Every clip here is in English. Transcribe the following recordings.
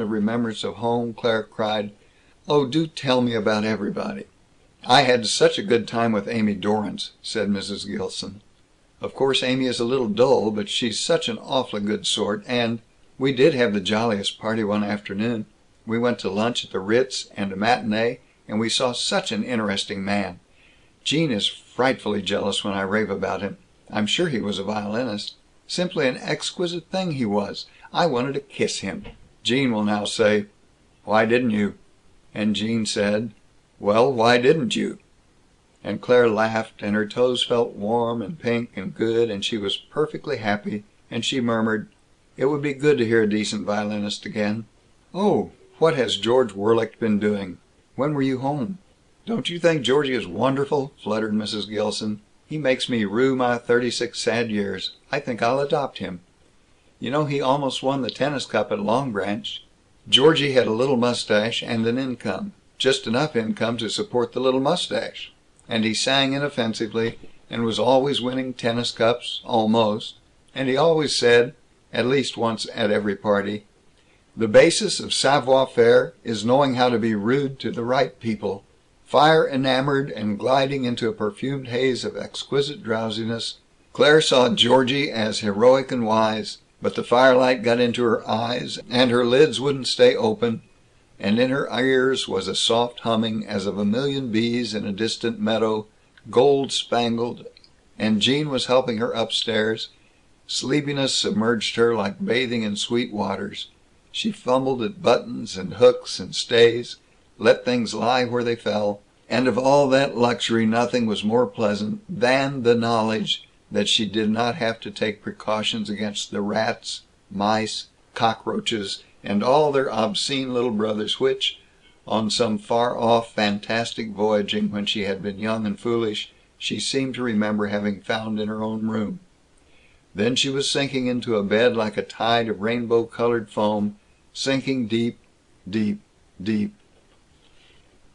of remembrance of home, Claire cried, "Oh, do tell me about everybody." "I had such a good time with Amy Dorrance," said Mrs. Gilson. "Of course Amy is a little dull, but she's such an awfully good sort, and we did have the jolliest party one afternoon. We went to lunch at the Ritz, and a matinee, and we saw such an interesting man. Gene is frightfully jealous when I rave about him. I'm sure he was a violinist. Simply an exquisite thing he was. I wanted to kiss him. Gene will now say, 'Why didn't you?' And Gene said, 'Well, why didn't you?'" And Claire laughed, and her toes felt warm and pink and good, and she was perfectly happy, and she murmured, "It would be good to hear a decent violinist again." "Oh, what has George Worlicht been doing? When were you home?" "Don't you think Georgie is wonderful?" fluttered Mrs. Gilson. "He makes me rue my 36 sad years. I think I'll adopt him. You know he almost won the tennis cup at Long Branch. Georgie had a little mustache and an income. Just enough income to support the little mustache. And he sang inoffensively, and was always winning tennis cups, almost. And he always said, at least once at every party, 'The basis of savoir faire is knowing how to be rude to the right people.' Fire enamored and gliding into a perfumed haze of exquisite drowsiness, Claire saw Georgie as heroic and wise, but the firelight got into her eyes, and her lids wouldn't stay open, and in her ears was a soft humming as of a million bees in a distant meadow, gold spangled, and Gene was helping her upstairs. Sleepiness submerged her like bathing in sweet waters. She fumbled at buttons and hooks and stays, let things lie where they fell, and of all that luxury nothing was more pleasant than the knowledge that she did not have to take precautions against the rats, mice, cockroaches, and all their obscene little brothers which, on some far-off fantastic voyaging when she had been young and foolish, she seemed to remember having found in her own room. Then she was sinking into a bed like a tide of rainbow-colored foam, sinking deep, deep, deep.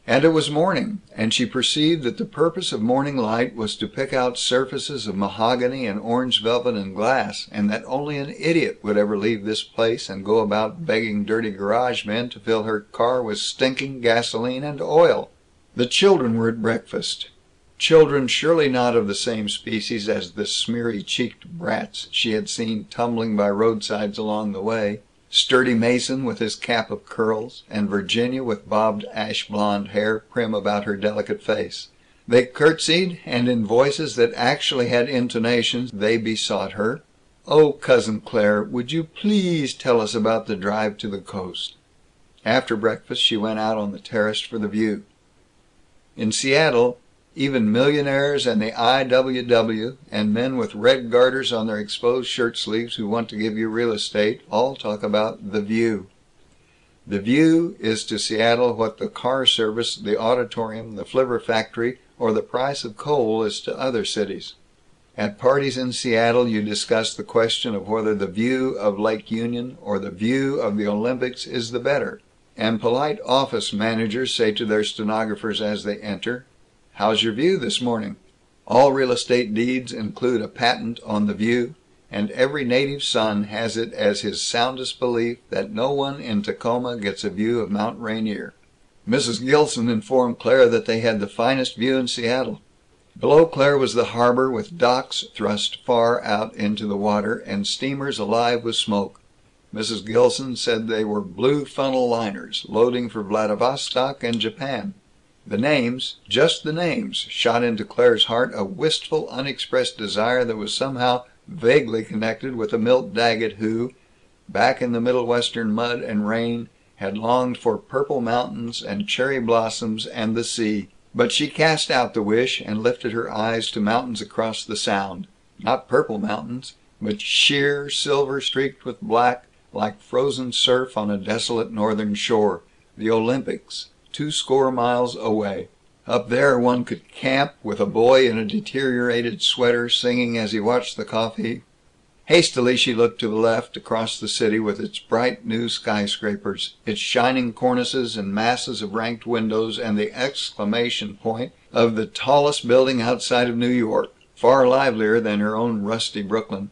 And it was morning, and she perceived that the purpose of morning light was to pick out surfaces of mahogany and orange velvet and glass, and that only an idiot would ever leave this place and go about begging dirty garage men to fill her car with stinking gasoline and oil. The children were at breakfast. Children surely not of the same species as the smeary-cheeked brats she had seen tumbling by roadsides along the way. Sturdy Mason with his cap of curls, and Virginia with bobbed ash blonde hair prim about her delicate face. They curtsied, and in voices that actually had intonations they besought her, "Oh, Cousin Claire, would you please tell us about the drive to the coast?" After breakfast she went out on the terrace for the view. In Seattle, even millionaires and the I.W.W. and men with red garters on their exposed shirt sleeves who want to give you real estate all talk about the view. The view is to Seattle what the car service, the auditorium, the flivver factory, or the price of coal is to other cities. At parties in Seattle you discuss the question of whether the view of Lake Union or the view of the Olympics is the better, and polite office managers say to their stenographers as they enter, "How's your view this morning?" All real estate deeds include a patent on the view, and every native son has it as his soundest belief that no one in Tacoma gets a view of Mount Rainier. Mrs. Gilson informed Claire that they had the finest view in Seattle. Below Claire was the harbor, with docks thrust far out into the water, and steamers alive with smoke. Mrs. Gilson said they were blue funnel liners, loading for Vladivostok and Japan. The names, just the names, shot into Claire's heart a wistful, unexpressed desire that was somehow vaguely connected with a Milt Daggett who, back in the Middle Western mud and rain, had longed for purple mountains and cherry blossoms and the sea. But she cast out the wish, and lifted her eyes to mountains across the Sound. Not purple mountains, but sheer, silver streaked with black, like frozen surf on a desolate northern shore. The Olympics, 20 miles away. Up there one could camp, with a boy in a deteriorated sweater singing as he watched the coffee. Hastily she looked to the left, across the city with its bright new skyscrapers, its shining cornices and masses of ranked windows, and the exclamation point of the tallest building outside of New York, far livelier than her own rusty Brooklyn.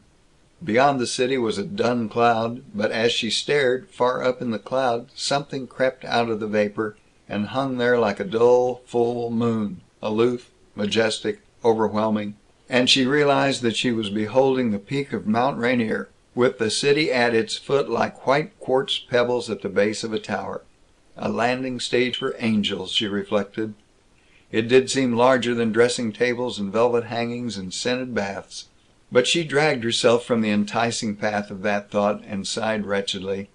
Beyond the city was a dun cloud, but as she stared, far up in the cloud something crept out of the vapor, and hung there like a dull full moon, aloof, majestic, overwhelming, and she realized that she was beholding the peak of Mount Rainier, with the city at its foot like white quartz pebbles at the base of a tower. A landing stage for angels, she reflected. It did seem larger than dressing tables and velvet hangings and scented baths. But she dragged herself from the enticing path of that thought, and sighed wretchedly.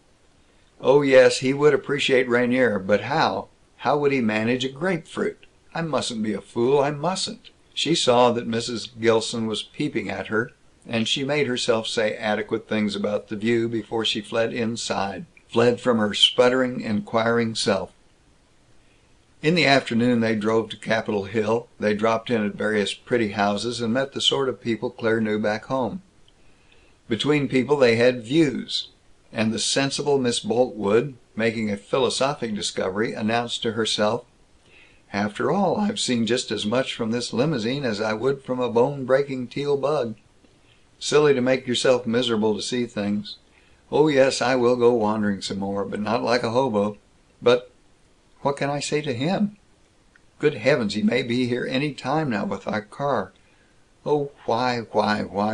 Oh yes, he would appreciate Rainier, but how? How would he manage a grapefruit? I mustn't be a fool, I mustn't. She saw that Mrs. Gilson was peeping at her, and she made herself say adequate things about the view before she fled inside, fled from her sputtering, inquiring self. In the afternoon they drove to Capitol Hill. They dropped in at various pretty houses, and met the sort of people Claire knew back home. Between people they had views, and the sensible Miss Boltwood, making a philosophic discovery, announced to herself, "After all, I've seen just as much from this limousine as I would from a bone-breaking teal bug. Silly to make yourself miserable to see things. Oh yes, I will go wandering some more, but not like a hobo. But what can I say to him? Good heavens, he may be here any time now with our car. Oh, why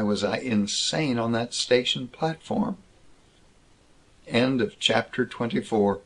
was I insane on that station platform?" End of chapter 24.